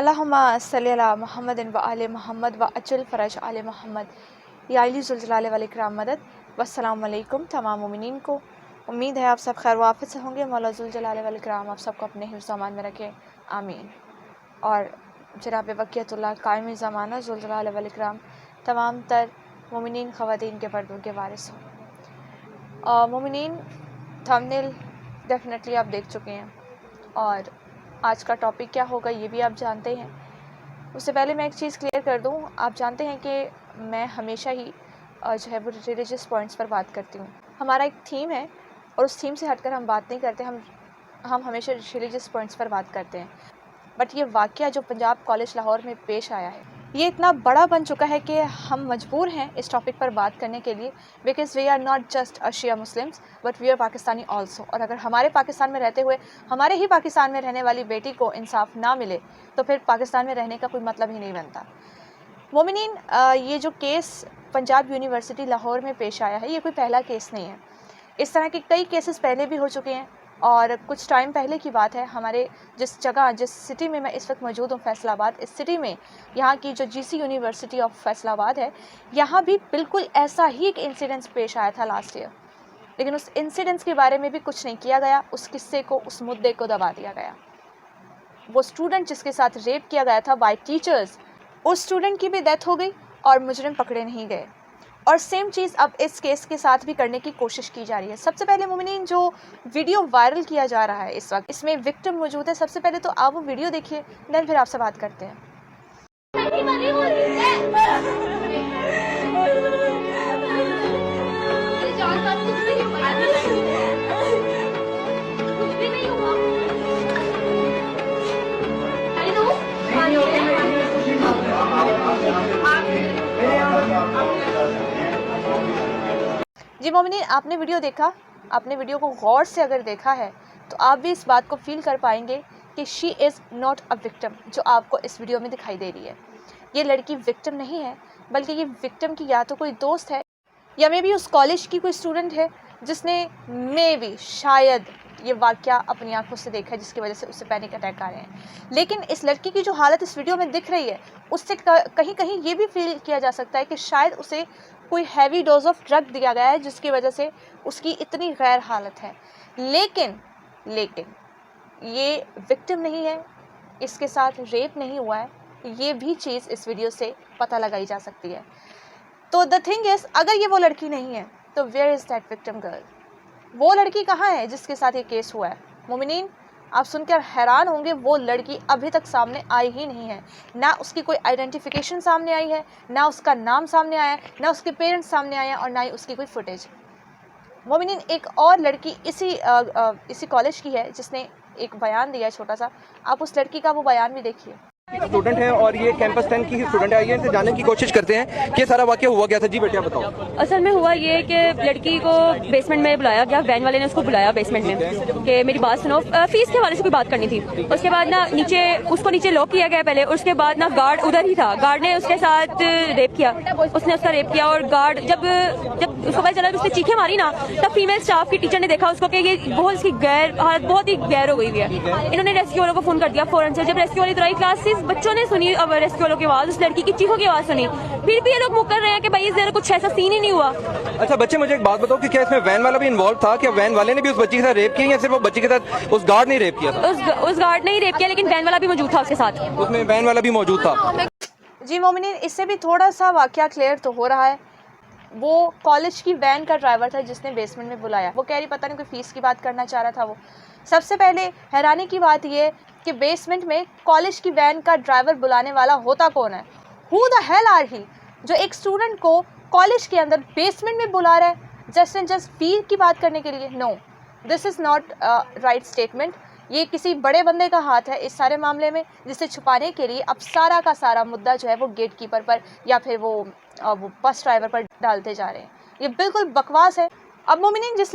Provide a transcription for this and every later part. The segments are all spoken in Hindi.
अल्लाहुम्मा सल्ली अला मुहम्मदिन व आले मोहम्मद व अज्जल फ़रज आले मोहम्मद या अली ज़ुल जलाल वल इकराम मदद। वस्सलामु अलैकुम तमाम मोमिनीन को। उम्मीद है आप सब खैर वाफ़ित से होंगे। मौला ज़ुल जलाल वल इकराम आप सबको अपने हिफ्ज़ अमान में रखे, आमीन। और जनाब बक़ियतुल्लाह कायम ज़माना ज़ुल जलाल वल इकराम तमाम तर मोमिनीन ख़वातीन के पर्दों के वारिस हों। मोमिनीन, थंबनेल डेफिनेटली आप देख चुके हैं और आज का टॉपिक क्या होगा ये भी आप जानते हैं। उससे पहले मैं एक चीज़ क्लियर कर दूं, आप जानते हैं कि मैं हमेशा ही जो है वो रिलीजियस पॉइंट्स पर बात करती हूँ। हमारा एक थीम है और उस थीम से हटकर हम बात नहीं करते। हम हमेशा रिलीजियस पॉइंट्स पर बात करते हैं। बट ये वाक़या जो पंजाब कॉलेज लाहौर में पेश आया है, ये इतना बड़ा बन चुका है कि हम मजबूर हैं इस टॉपिक पर बात करने के लिए, because we are not just Shia Muslims but we are Pakistani also. और अगर हमारे पाकिस्तान में रहते हुए हमारे ही पाकिस्तान में रहने वाली बेटी को इंसाफ ना मिले तो फिर पाकिस्तान में रहने का कोई मतलब ही नहीं बनता। मोमिनीन, ये जो केस पंजाब यूनिवर्सिटी लाहौर में पेश आया है, ये कोई पहला केस नहीं है। इस तरह के कई केसेस पहले भी हो चुके हैं। और कुछ टाइम पहले की बात है, हमारे जिस सिटी में मैं इस वक्त मौजूद हूँ, फैसलाबाद, इस सिटी में यहाँ की जो जीसी यूनिवर्सिटी ऑफ फैसलाबाद है, यहाँ भी बिल्कुल ऐसा ही एक इंसिडेंस पेश आया था लास्ट ईयर। लेकिन उस इंसिडेंस के बारे में भी कुछ नहीं किया गया, उस किस्से को, उस मुद्दे को दबा दिया गया। वो स्टूडेंट जिसके साथ रेप किया गया था बाय टीचर्स, उस स्टूडेंट की भी डेथ हो गई और मुजरिम पकड़े नहीं गए। और सेम चीज़ अब इस केस के साथ भी करने की कोशिश की जा रही है। सबसे पहले मोमिनीन, जो वीडियो वायरल किया जा रहा है इस वक्त, इसमें विक्टिम मौजूद है। सबसे पहले तो आप वो वीडियो देखिए, देन फिर आपसे बात करते हैं। जी मोमिनीन, आपने वीडियो देखा, आपने वीडियो को गौर से अगर देखा है तो आप भी इस बात को फील कर पाएंगे कि she is not a victim जो आपको इस वीडियो में दिखाई दे रही है। ये लड़की विक्टिम नहीं है, बल्कि ये विक्टिम की या तो कोई दोस्त है या मे बी उस कॉलेज की कोई स्टूडेंट है जिसने मे बी शायद ये वाक़या अपनी आंखों से देखा है, जिसकी वजह से उससे पैनिक अटैक आ रहे हैं। लेकिन इस लड़की की जो हालत इस वीडियो में दिख रही है, उससे कहीं कहीं ये भी फील किया जा सकता है कि शायद उसे कोई हैवी डोज ऑफ ड्रग दिया गया है, जिसकी वजह से उसकी इतनी गैर हालत है। लेकिन ये विक्टिम नहीं है, इसके साथ रेप नहीं हुआ है, ये भी चीज़ इस वीडियो से पता लगाई जा सकती है। तो द थिंग इज़, अगर ये वो लड़की नहीं है तो where is that victim girl? वो लड़की कहाँ है जिसके साथ ये केस हुआ है? मोमिनीन, आप सुनकर हैरान होंगे, वो लड़की अभी तक सामने आई ही नहीं है। ना उसकी कोई आइडेंटिफिकेशन सामने आई है, ना उसका नाम सामने आया है, ना उसके पेरेंट्स सामने आए हैं और ना ही उसकी कोई फुटेज। मोमिनीन, एक और लड़की इसी कॉलेज की है जिसने एक बयान दिया है छोटा सा। आप उस लड़की का वो बयान भी देखिए। स्टूडेंट है और ये कैंपस 10 की ही स्टूडेंट है। आइए इनसे जानने की कोशिश करते हैं कि सारा वाकया हुआ क्या था। जी बेटा बताओ। असल में हुआ ये कि लड़की को बेसमेंट में बुलाया गया, वैन वाले ने उसको बुलाया बेसमेंट में कि मेरी बात सुनो, फीस के हवाले से कोई बात करनी थी। उसके बाद ना उसको नीचे लॉक किया गया पहले। उसके बाद ना गार्ड उधर ही था, गार्ड ने उसके साथ रेप किया, उसने उसका रेप किया। और गार्ड जब उसको पता चला, उसने चीखें मारी ना, तब फीमेल स्टाफ की टीचर ने देखा उसको कि ये बहुत इसकी हालत बहुत ही गैर हो गई है। इन्होंने रेस्क्यू वालों को फोन कर दिया फौरन से। जब रेस्क्यू वाली तुरंत क्लासेस बच्चों ने सुनी, अब रेस्क्यू वालों की आवाज, उस लड़की की चीखों की आवाज सुनी, फिर भी ये लोग मुकर रहे हैं कि भाई इस कुछ ऐसा सीन ही नहीं हुआ। अच्छा बच्चे, मुझे एक बात बताओ कि क्या इसमें वैन वाला भी इन्वॉल्व था? क्या वैन वाले ने भी उस बच्ची के साथ रेप किया या सिर्फ वो बच्ची के साथ उस गार्ड ने रेप किया था? उस गार्ड ने ही रेप किया, लेकिन वैन वाला भी मौजूद था उसके साथ। उसमें वैन वाला भी मौजूद था। जी मोमिनीन, इससे भी थोड़ा सा वाकया क्लियर तो हो रहा है। वो कॉलेज की वैन का ड्राइवर था जिसने बेसमेंट में बुलाया। वो कह रही पता नहीं कोई फीस की बात करना चाह रहा था। वो सबसे पहले हैरानी की बात ये कि बेसमेंट में कॉलेज की वैन का ड्राइवर बुलाने वाला होता कौन है? हु द हेल आर ही, जो एक स्टूडेंट को कॉलेज के अंदर बेसमेंट में बुला रहा है जस्ट एंड जस्ट फी की बात करने के लिए? No, this is not right statement. ये किसी बड़े बंदे का हाथ है इस सारे मामले में, जिसे छुपाने के लिए अब सारा का सारा मुद्दा जो है वो गेट कीपर पर या फिर वो बस ड्राइवर पर डालते जा रहे हैं। ये बिल्कुल बकवास है। अब मोमिनीन, जिस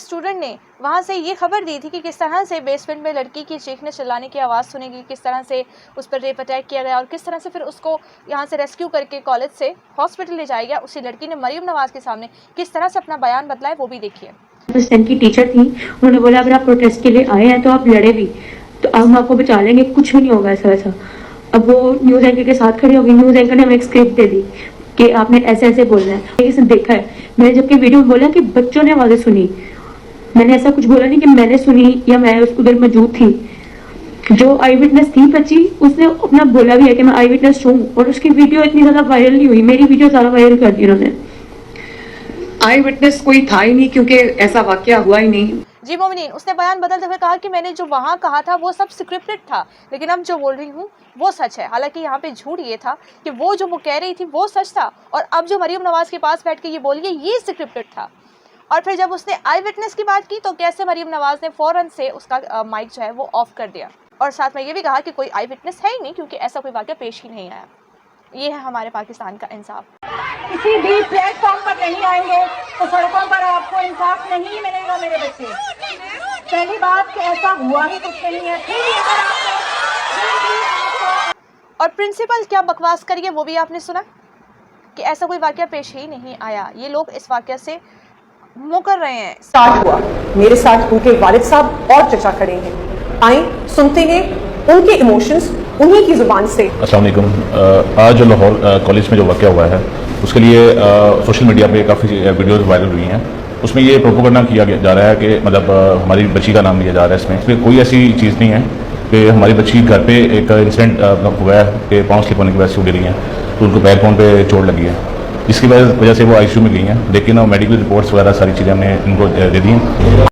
स्टूडेंट ने वहाँ से ये खबर दी थी कि किस तरह से बेसमेंट में लड़की की चीखने चिल्लाने की आवाज़ सुनेगी, किस तरह से उस पर रेप अटैक किया गया और किस तरह से फिर उसको यहाँ से रेस्क्यू करके कॉलेज से हॉस्पिटल ले जाया गया, उसी लड़की ने मरीम नवाज़ के सामने किस तरह से अपना बयान बदला है, वो भी देखिए। की टीचर थी, उन्होंने बोला अगर आप प्रोटेस्ट के लिए आए हैं तो आप लड़े भी, तो हम आपको बचा लेंगे, कुछ भी नहीं होगा ऐसा वैसा। अब वो न्यूज़ एंकर के साथ खड़ी होगी, न्यूज़ एंकर ने हमें एक स्क्रिप्ट दे दी कि आपने ऐसे ऐसे बोलना है। इसने देखा है, मैंने जबकि वीडियो में बोला कि बच्चों ने आवाज़ें सुनी, मैंने ऐसा कुछ बोला नहीं कि मैंने सुनी या मैं उधर मौजूद थी। जो आई विटनेस थी बच्ची, उसने अपना बोला भी है कि मैं आई विटनेस हूँ, और उसकी वीडियो इतनी ज़्यादा वायरल नहीं हुई, मेरी वीडियो ज़्यादा वायरल कर दी उन्होंने। आई विटनेस कोई था ही नहीं, क्योंकि ऐसा वाकया हुआ ही नहीं। जी मोमिनीन, उसने बयान बदलते हुए कहा कि मैंने जो वहाँ कहा था वो सब स्क्रिप्टेड था, लेकिन अब जो बोल रही हूँ वो सच है। हालांकि यहाँ पे झूठ ये था कि वो जो कह रही थी वो सच था, और अब जो मरीम नवाज के पास बैठ के ये बोली है ये स्क्रिप्टेड था। और फिर जब उसने आई विटनेस की बात की तो कैसे मरीम नवाज ने फ़ौरन से उसका माइक जो है वो ऑफ कर दिया, और साथ में ये भी कहा कि कोई आई विटनेस है ही नहीं, क्योंकि ऐसा कोई वाक़या पेश ही नहीं आया। ये है हमारे पाकिस्तान का इंसाफ। किसी भी प्लेटफॉर्म पर नहीं आएंगे तो सड़कों पर आपको इंसाफ नहीं मिलेगा मेरे बच्चे। पहली बात कि ऐसा हुआ ही कुछ नहीं है। फिर अगर और प्रिंसिपल क्या बकवास करी है वो भी आपने सुना कि ऐसा कोई वाकया पेश ही नहीं आया। ये लोग इस वाकया से मुकर रहे हैं। साथ हुआ, मेरे साथ उनके वालिद साहब और चचा खड़े हैं। आए सुनते हैं उनके इमोशंस उन्हीं की जुबान से। अस्सलाम वालेकुम। आज जो लाहौर कॉलेज में जो वाक़या हुआ है उसके लिए सोशल मीडिया पे काफ़ी वीडियोस वायरल हुई हैं। उसमें ये प्रोपोगंडा किया जा रहा है कि मतलब हमारी बच्ची का नाम लिया जा रहा है। इसमें कोई ऐसी चीज़ नहीं है कि हमारी बच्ची घर पे एक इंसिडेंट हुआ है कि पाँव स्लिप होने की वजह से गिरी हैं, तो उनको पैर पाँव पे चोट लगी है, जिसकी वजह से वो आईसीयू में गई हैं। लेकिन मेडिकल रिपोर्ट्स वगैरह सारी चीज़ें हमने इनको दे दी हैं।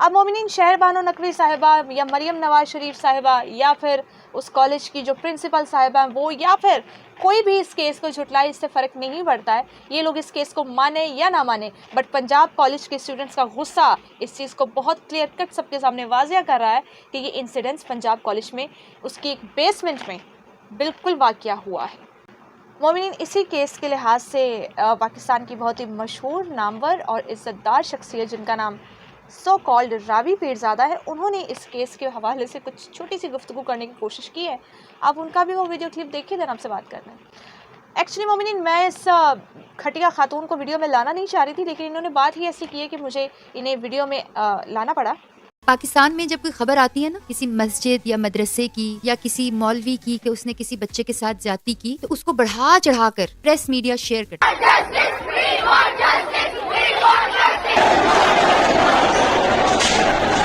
अब मोमिनीन शहर बानो नकवी साहिबा या मरियम नवाज शरीफ साहिबा या फिर उस कॉलेज की जो प्रिंसिपल साहिबा हैं वो, या फिर कोई भी इस केस को झुटलाए, इससे फ़र्क नहीं पड़ता है। ये लोग इस केस को माने या ना माने, बट पंजाब कॉलेज के स्टूडेंट्स का गुस्सा इस चीज़ को बहुत क्लियर कट सबके सामने वाजिया कर रहा है कि ये इंसिडेंट्स पंजाब कॉलेज में उसकी एक बेसमेंट में बिल्कुल वाक़या हुआ है। मोमिनीन, इसी केस के लिहाज से पाकिस्तान की बहुत ही मशहूर, नामवर और इज़्ज़तदार शख्सियत जिनका नाम सो कॉल्ड रावी पीरज़ादा है, उन्होंने इस केस के हवाले से कुछ छोटी सी गुफ्तगू करने की कोशिश की है। आप उनका भी वो वीडियो क्लिप देखिए, देन आपसे बात करना है। एक्चुअली मोमिनीन, मैं इस खटिया खातून को वीडियो में लाना नहीं चाह रही थी, लेकिन इन्होंने बात ही ऐसी की है कि मुझे इन्हें वीडियो में लाना पड़ा। पाकिस्तान में जब कोई खबर आती है ना किसी मस्जिद या मदरसे की या किसी मौलवी की कि उसने किसी बच्चे के साथ ज्यादती की, तो उसको बढ़ा चढ़ाकर प्रेस मीडिया शेयर करता है।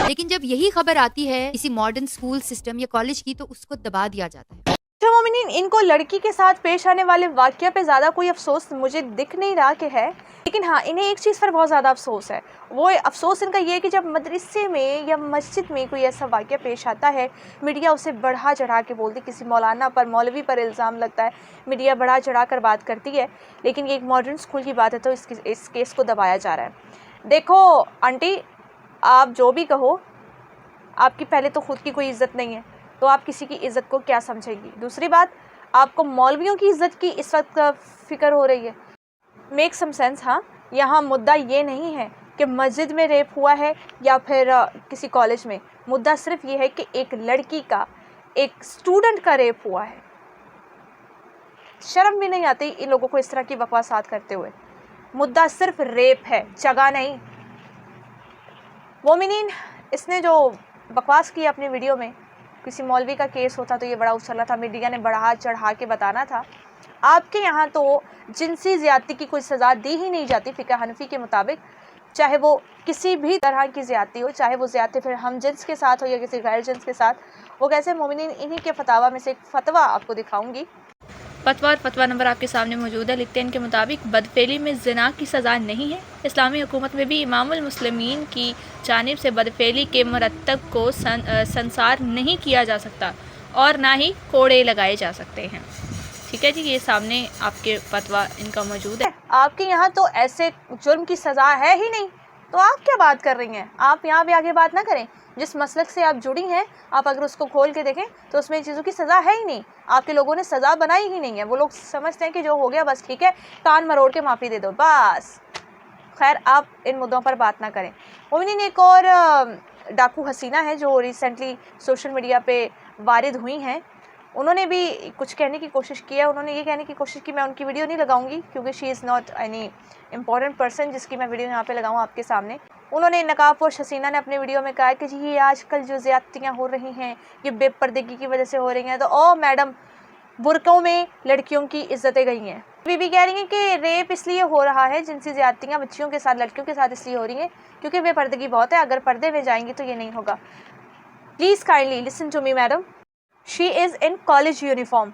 लेकिन जब यही खबर आती है किसी मॉडर्न स्कूल सिस्टम या कॉलेज की, तो उसको दबा दिया जाता है। तो मोमिनीन, इनको लड़की के साथ पेश आने वाले वाक़या पे ज़्यादा कोई अफसोस मुझे दिख नहीं रहा कि है, लेकिन हाँ, इन्हें एक चीज़ पर बहुत ज़्यादा अफसोस है। वो अफसोस इनका ये है कि जब मदरसे में या मस्जिद में कोई ऐसा वाक़या पेश आता है, मीडिया उसे बढ़ा चढ़ा के बोलती, किसी मौलाना पर, मौलवी पर इल्ज़ाम लगता है, मीडिया बढ़ा चढ़ा कर बात करती है, लेकिन ये एक मॉडर्न स्कूल की बात है तो इस केस को दबाया जा रहा है। देखो आंटी, आप जो भी कहो, आपकी पहले तो ख़ुद की कोई इज़्ज़त नहीं है, तो आप किसी की इज़्ज़त को क्या समझेंगी। दूसरी बात, आपको मौलवियों की इज़्ज़त की इस वक्त फ़िक्र हो रही है। Make some sense. हाँ, यहाँ मुद्दा ये नहीं है कि मस्जिद में रेप हुआ है या फिर किसी कॉलेज में, मुद्दा सिर्फ ये है कि एक लड़की का, एक स्टूडेंट का रेप हुआ है। शर्म भी नहीं आती इन लोगों को इस तरह की बकवासात करते हुए। मुद्दा सिर्फ रेप है, जगह नहीं। मोमिनीन, इसने जो बकवास की अपनी वीडियो में, किसी मौलवी का केस होता तो ये बड़ा उछला था, मीडिया ने बढ़ा चढ़ा के बताना था। आपके यहाँ तो जिनसी ज़्यादती की कोई सज़ा दी ही नहीं जाती फ़िक़्ह हनफ़ी के मुताबिक, चाहे वो किसी भी तरह की ज़्यादती हो, चाहे वो ज़्यादती फिर हम जिन्स के साथ हो या किसी गैर जिन्स के साथ। वो कैसे मोमिनीन, इन्हीं के फतवा में से एक फ़तवा आपको दिखाऊंगी। फतवा नंबर आपके सामने मौजूद है। लिखते हैं इनके मुताबिक बदफेली में ज़िना की सज़ा नहीं है। इस्लामी हुकूमत में भी इमामुल मुस्लिमीन की जानिब से बदफेली के मरतब को संसार नहीं किया जा सकता और ना ही कोड़े लगाए जा सकते हैं। ठीक है जी, ये सामने आपके फतवा इनका मौजूद है। आपके यहाँ तो ऐसे जुर्म की सज़ा है ही नहीं, तो आप क्या बात कर रही हैं। आप यहाँ भी आगे बात ना करें। जिस मसलक से आप जुड़ी हैं, आप अगर उसको खोल के देखें तो उसमें चीज़ों की सज़ा है ही नहीं। आपके लोगों ने सज़ा बनाई ही नहीं है। वो लोग समझते हैं कि जो हो गया बस ठीक है, कान मरोड़ के माफ़ी दे दो बस। खैर, आप इन मुद्दों पर बात ना करें। मोमिनीन, एक और डाकू हसीना है जो रिसेंटली सोशल मीडिया पे वारिद हुई हैं। उन्होंने भी कुछ कहने की कोशिश की है। उन्होंने ये कहने की कोशिश की, मैं उनकी वीडियो नहीं लगाऊंगी क्योंकि she is not any important person जिसकी मैं वीडियो यहाँ पे लगाऊँ आपके सामने। उन्होंने, नकाबपोश हसीना ने अपने वीडियो में कहा कि जी ये आजकल जो ज़्यादतियाँ हो रही हैं ये बेपर्दगी की वजह से हो रही हैं। तो ओ मैडम, बुरकों में लड़कियों की इज्जतें गई हैं। बीबी कह रही हैं कि रेप इसलिए हो रहा है, जिनसी ज़्यादतियाँ बच्चियों के साथ, लड़कियों के साथ इसलिए हो रही हैं क्योंकि बेपर्दगी बहुत है। अगर पर्दे में जाएंगी तो ये नहीं होगा। Please kindly listen to me madam, she is in college uniform.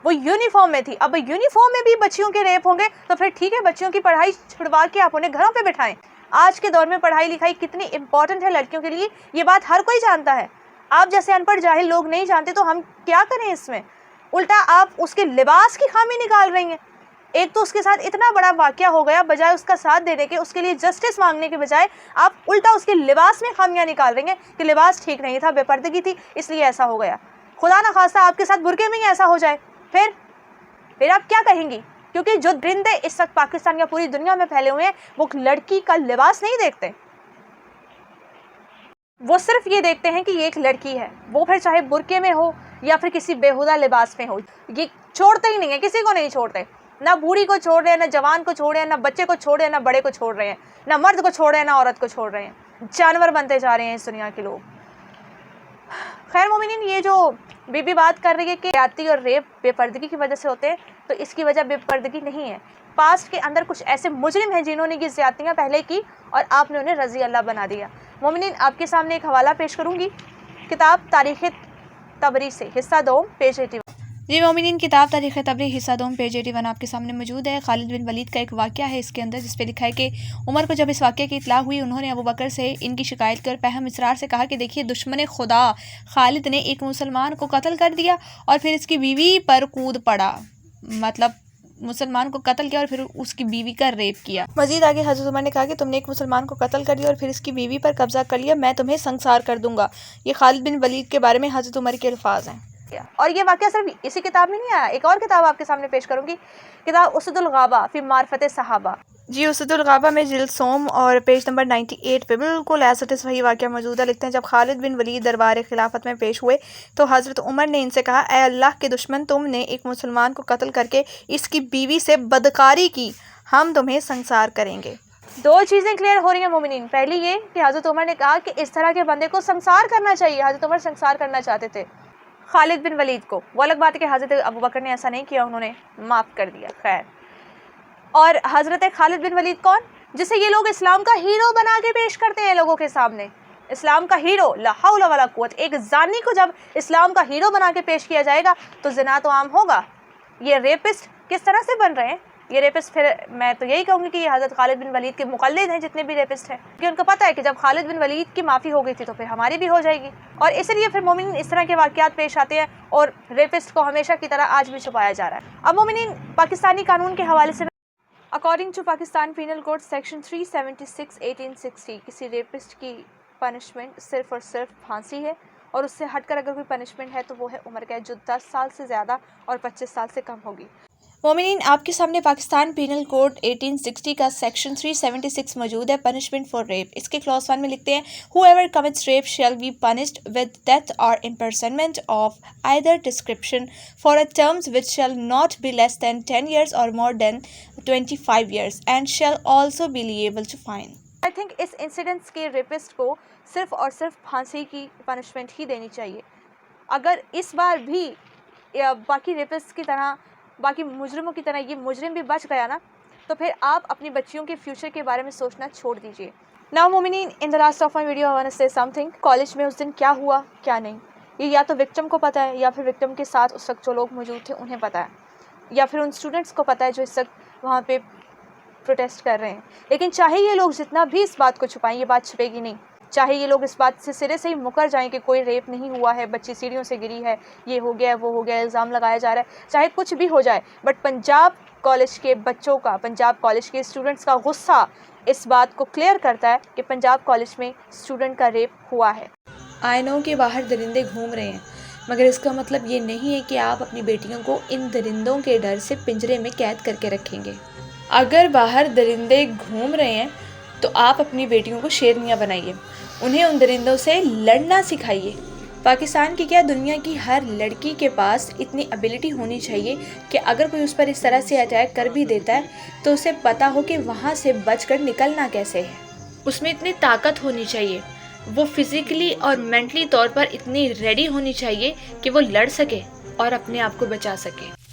वो यूनिफॉर्म में थी। अब यूनिफॉर्म में भी बच्चियों के रेप होंगे तो फिर ठीक है, बच्चियों की पढ़ाई छुड़वा के आप उन्हें घरों पे बिठाएं। आज के दौर में पढ़ाई लिखाई कितनी इंपॉर्टेंट है लड़कियों के लिए, ये बात हर कोई जानता है। आप जैसे अनपढ़ जाहिल लोग नहीं जानते तो हम क्या करें इसमें। उल्टा आप उसके लिबास की खामी निकाल रही हैं। एक तो उसके साथ इतना बड़ा वाकया हो गया, बजाय उसका साथ देने के, उसके लिए जस्टिस मांगने के बजाय आप उल्टा उसके लिबास में खामियां निकाल रही हैं कि लिबास ठीक नहीं था, बेपर्दगी थी इसलिए ऐसा हो गया। खुदा ना खास्ता आपके साथ बुरके में ही ऐसा हो जाए, फिर आप क्या कहेंगी? क्योंकि जो दरिंदे इस वक्त पाकिस्तान या पूरी दुनिया में फैले हुए हैं वो लड़की का लिबास नहीं देखते, वो सिर्फ ये देखते हैं कि ये एक लड़की है, वो फिर चाहे बुरके में हो या फिर किसी बेहुदा लिबास में हो, ये छोड़ते ही नहीं है, किसी को नहीं छोड़ते। ना बूढ़ी को छोड़ रहे हैं, ना जवान को छोड़ रहे हैं, ना बच्चे को छोड़ रहे हैं, ना बड़े को छोड़ रहे हैं, ना मर्द को छोड़ रहे हैं, ना औरत को छोड़ रहे हैं। जानवर बनते जा रहे हैं इस दुनिया के लोग। खैर मोमिनीन, ये जो बीबी बात कर रही है कि ज्यादती और रेप बेपर्दगी की वजह से होते हैं, तो इसकी वजह बेपर्दगी नहीं है। पास्ट के अंदर कुछ ऐसे मुजरिम हैं जिन्होंने ये ज्यादतियाँ पहले की और आपने उन्हें रज़ी अल्लाह बना दिया। मोमिनीन, आपके सामने एक हवाला पेश करूँगी किताब तारीख़ तबरी से, हिस्सा 2 पेज 81। जी मोमिनीन, किताब तारीख़ तबरी हिस्सा 2 पेज 81 आपके सामने मौजूद है। खालिद बिन वलीद का एक वाक़या है इसके अंदर, जिस पे लिखा है कि उमर को जब इस वाक़े की इत्तला हुई, उन्होंने अबू बकर से इनकी शिकायत कर पहम इसरार से कहा कि देखिए, दुश्मन खुदा खालिद ने एक मुसलमान को कत्ल कर दिया और फिर इसकी बीवी पर कूद पड़ा। मतलब मुसलमान को कत्ल किया और फिर उसकी बीवी का रेप किया। मजीद आगे हज़रत उमर ने कहा कि तुमने एक मुसलमान को कत्ल कर दिया और फिर इसकी बीवी पर कब्जा कर लिया, मैं तुम्हें संसार कर दूंगा। ये खालिद बिन वलीद के बारे में हज़रत उमर के अल्फाज हैं। और ये वाक़या सिर्फ इसी किताब में नहीं आया, एक और किताब आपके सामने पेश करूंगी, किताब उसदुल गाबा फी मारफत सहाबा। जी, उसदुल गाबा में जिल्द सोम और पेज नंबर 98 पे बिल्कुल ऐसा वही वाक़या मौजूद है। लिखते हैं, जब खालिद बिन वलीद दरबार खिलाफत में पेश हुए तो हज़रत उमर ने इनसे कहा, ए अल्लाह के दुश्मन, तुमने एक मुसलमान को कत्ल करके इसकी बीवी से बदकारी की, हम तुम्हें संसार करेंगे। 2 चीज़ें क्लियर हो रही हैं मोमिनीन। पहली ये कि हज़रत उमर ने कहा कि इस तरह के बंदे को संसार करना चाहिए। हज़रत उमर संसार करना चाहते थे खालिद बिन वलीद को। वो अलग बात है कि हज़रत अबू बकर ने ऐसा नहीं किया, उन्होंने माफ़ कर दिया। खैर, और हज़रत खालिद बिन वलीद कौन, जिसे ये लोग इस्लाम का हीरो बना के पेश करते हैं लोगों के सामने। इस्लाम का हीरो, ला हौला वला कुव्वत। एक जानी को जब इस्लाम का हीरो बना के पेश किया जाएगा तो ज़िना तो आम होगा। ये रेपिस्ट किस तरह से बन रहे हैं? ये रेपिस्ट, फिर मैं तो यही कहूँगी कि ये हज़रत खालिद बिन वलीद के मुक़ल्लिद हैं जितने भी रेपिस्ट हैं, क्योंकि उनको पता है कि जब खालिद बिन वलीद की माफ़ी हो गई थी तो फिर हमारी भी हो जाएगी। और इसलिए फिर मोमिनीन इस तरह के वाक़यात पेश आते हैं और रेपिस्ट को हमेशा की तरह आज भी छुपाया जा रहा है। अब मोमिनीन, पाकिस्तानी कानून के हवाले से, according to Pakistan penal code section 376 1860, किसी रेपिस्ट की पनिशमेंट सिर्फ और सिर्फ फांसी है, और उससे हटकर अगर कोई पनिशमेंट है तो वो है उम्र कैद, जो 10 साल से ज़्यादा और 25 साल से कम होगी। मोमिनीन, आपके सामने पाकिस्तान पीनल कोड 1860 का सेक्शन 376 मौजूद है, पनिशमेंट फॉर रेप। इसके क्लॉज 1 में लिखते हैं, whoever commits rape shall be punished with death or imprisonment of either description for a term which shall not be less than 10 years or more than 25 years and shall also be liable to fine। I think इस इंसिडेंट्स के रेपिस्ट को सिर्फ और सिर्फ फांसी की पनिशमेंट ही देनी चाहिए। अगर इस बार भी बाकी रेपिस्ट की तरह, बाकी मुजरिमों की तरह ये मुजरिम भी बच गया ना, तो फिर आप अपनी बच्चियों के फ्यूचर के बारे में सोचना छोड़ दीजिए। नाउ मोमिनीन, in the last of my video I want to say something. College में उस दिन क्या हुआ क्या नहीं, ये या तो विक्टिम को पता है या फिर विक्टिम के साथ उस वक्त जो लोग मौजूद थे उन्हें पता है, या फिर उन स्टूडेंट्स को पता है जो इस वक्त वहाँ पे प्रोटेस्ट कर रहे हैं। लेकिन चाहे ये लोग जितना भी इस बात को छुपाएं, ये बात छुपेगी नहीं। चाहे ये लोग इस बात से सिरे से ही मुकर जाएं कि कोई रेप नहीं हुआ है, बच्ची सीढ़ियों से गिरी है, ये हो गया वो हो गया, इल्ज़ाम लगाया जा रहा है, चाहे कुछ भी हो जाए, बट पंजाब कॉलेज के बच्चों का, पंजाब कॉलेज के स्टूडेंट्स का गुस्सा इस बात को क्लियर करता है कि पंजाब कॉलेज में स्टूडेंट का रेप हुआ है। आई नो कि बाहर दरिंदे घूम रहे हैं, मगर इसका मतलब ये नहीं है कि आप अपनी बेटियों को इन दरिंदों के डर से पिंजरे में कैद करके रखेंगे। अगर बाहर दरिंदे घूम रहे हैं तो आप अपनी बेटियों को शेरनियाँ बनाइए, उन्हें उन दरिंदों से लड़ना सिखाइए। पाकिस्तान की क्या, दुनिया की हर लड़की के पास इतनी एबिलिटी होनी चाहिए कि अगर कोई उस पर इस तरह से अटैक कर भी देता है तो उसे पता हो कि वहाँ से बचकर निकलना कैसे है। उसमें इतनी ताकत होनी चाहिए वो फिजिकली और मेंटली तौर पर इतनी रेडी होनी चाहिए कि वो लड़ सके और अपने आप को बचा सके।